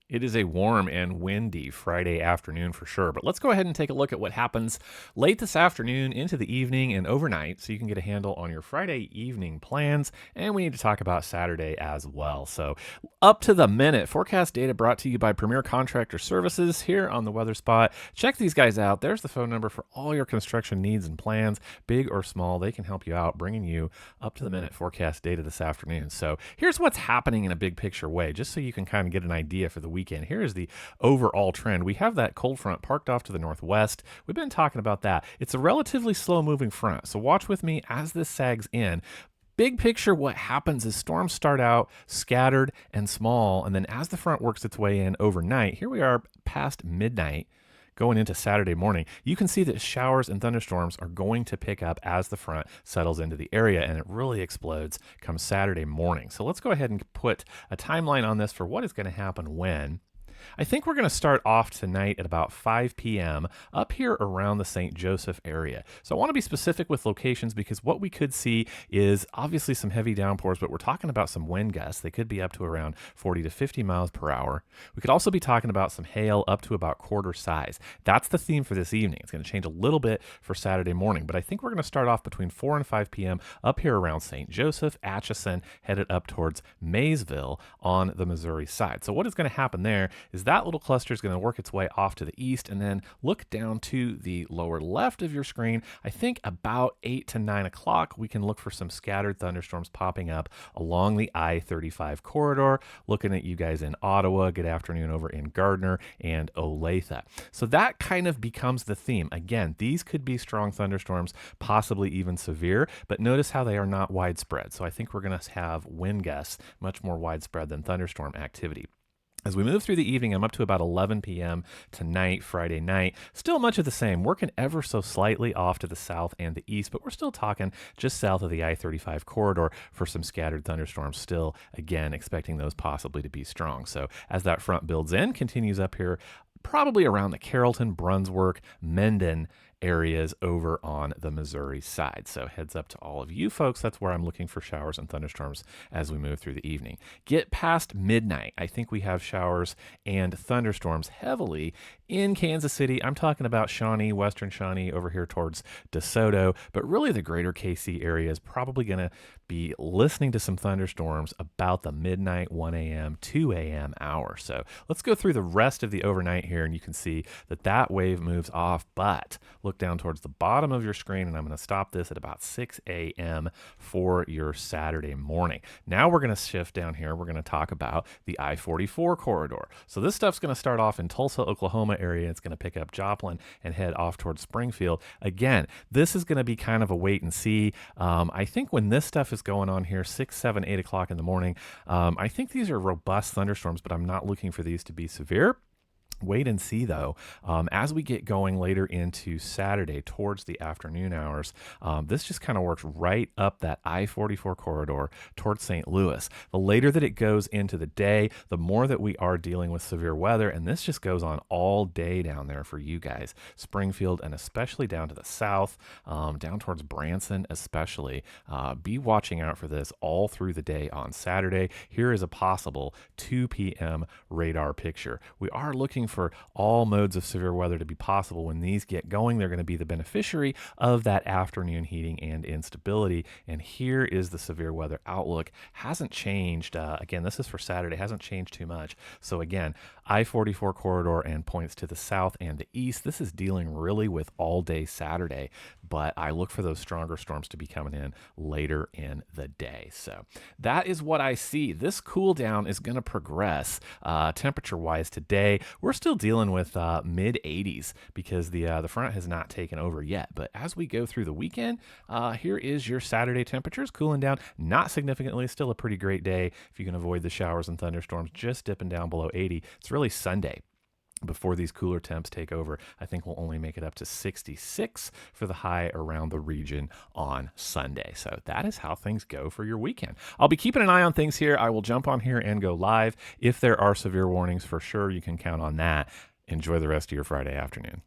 It is a warm and windy Friday afternoon for sure, but let's go ahead and take a look at what happens late this afternoon into the evening and overnight so you can get a handle on your Friday evening plans. And we need to talk about Saturday as well. So, up to the minute forecast data brought to you by Premier Contractor Services here on the Weather Spot. Check these guys out. There's the phone number for all your construction needs and plans, big or small. They can help you out, bringing you up to the minute forecast data this afternoon. So, here's what's happening in a big picture way, just so you can kind of get an idea for the weekend. Here is the overall trend. We have that cold front parked off to the northwest. We've been talking about that. It's a relatively slow moving front. So watch with me as this sags in. Big picture, what happens is storms start out scattered and small, and then as the front works its way in overnight, here we are past midnight going into Saturday morning, you can see that showers and thunderstorms are going to pick up as the front settles into the area, and it really explodes come Saturday morning. So let's go ahead and put a timeline on this for what is going to happen when. I think we're going to start off tonight at about 5 p.m. up here around the St. Joseph area. So I want to be specific with locations because what we could see is obviously some heavy downpours, but we're talking about some wind gusts. They could be up to around 40 to 50 miles per hour. We could also be talking about some hail up to about quarter size. That's the theme for this evening. It's going to change a little bit for Saturday morning, but I think we're going to start off between 4 and 5 p.m. up here around St. Joseph, Atchison, headed up towards Maysville on the Missouri side. So what is going to happen there is that little cluster is going to work its way off to the east and then look down to the lower left of your screen. I think about 8 to 9 o'clock, we can look for some scattered thunderstorms popping up along the I-35 corridor. Looking at you guys in Ottawa, good afternoon over in Gardner and Olathe. So that kind of becomes the theme. Again, these could be strong thunderstorms, possibly even severe, but notice how they are not widespread. So I think we're going to have wind gusts much more widespread than thunderstorm activity. As we move through the evening, I'm up to about 11 p.m. tonight, Friday night. Still much of the same, working ever so slightly off to the south and the east, but we're still talking just south of the I-35 corridor for some scattered thunderstorms. Still, again, expecting those possibly to be strong. So as that front builds in, continues up here, probably around the Carrollton, Brunswick, Mendon areas over on the Missouri side. So heads up to all of you folks. That's where I'm looking for showers and thunderstorms as we move through the evening. Get past midnight. I think we have showers and thunderstorms heavily in Kansas City. I'm talking about Shawnee, Western Shawnee over here towards DeSoto, but really the greater KC area is probably going to be listening to some thunderstorms about the midnight, 1 a.m., 2 a.m. hour. So let's go through the rest of the overnight here, and you can see that that wave moves off, but look down towards the bottom of your screen, and I'm going to stop this at about 6 a.m. for your Saturday morning. Now we're going to shift down here. We're going to talk about the I-44 corridor. So this stuff's going to start off in Tulsa, Oklahoma area. It's going to pick up Joplin and head off towards Springfield. Again, this is going to be kind of a wait and see. I think when this stuff is going on here, 6, 7, 8 o'clock in the morning, I think these are robust thunderstorms, but I'm not looking for these to be severe. Wait and see, though, as we get going later into Saturday towards the afternoon hours, this just kind of works right up that I-44 corridor towards St. Louis. The later that it goes into the day, the more that we are dealing with severe weather, and this just goes on all day down there for you guys. Springfield and especially down to the south, down towards Branson especially. Be watching out for this all through the day on Saturday. Here is a possible 2 p.m. radar picture. We are looking for all modes of severe weather to be possible. When these get going, they're going to be the beneficiary of that afternoon heating and instability. And here is the severe weather outlook. Hasn't changed. Again, this is for Saturday. Hasn't changed too much. So again, I-44 corridor and points to the south and the east. This is dealing really with all day Saturday, but I look for those stronger storms to be coming in later in the day. So that is what I see. This cool down is going to progress temperature wise today. We're still dealing with mid 80s because the front has not taken over yet. But as we go through the weekend, here is your Saturday temperatures cooling down, not significantly, still a pretty great day if you can avoid the showers and thunderstorms, just dipping down below 80. It's really Sunday before these cooler temps take over. I think we'll only make it up to 66 for the high around the region on Sunday. So that is how things go for your weekend. I'll be keeping an eye on things here. I will jump on here and go live. If there are severe warnings, for sure, you can count on that. Enjoy the rest of your Friday afternoon.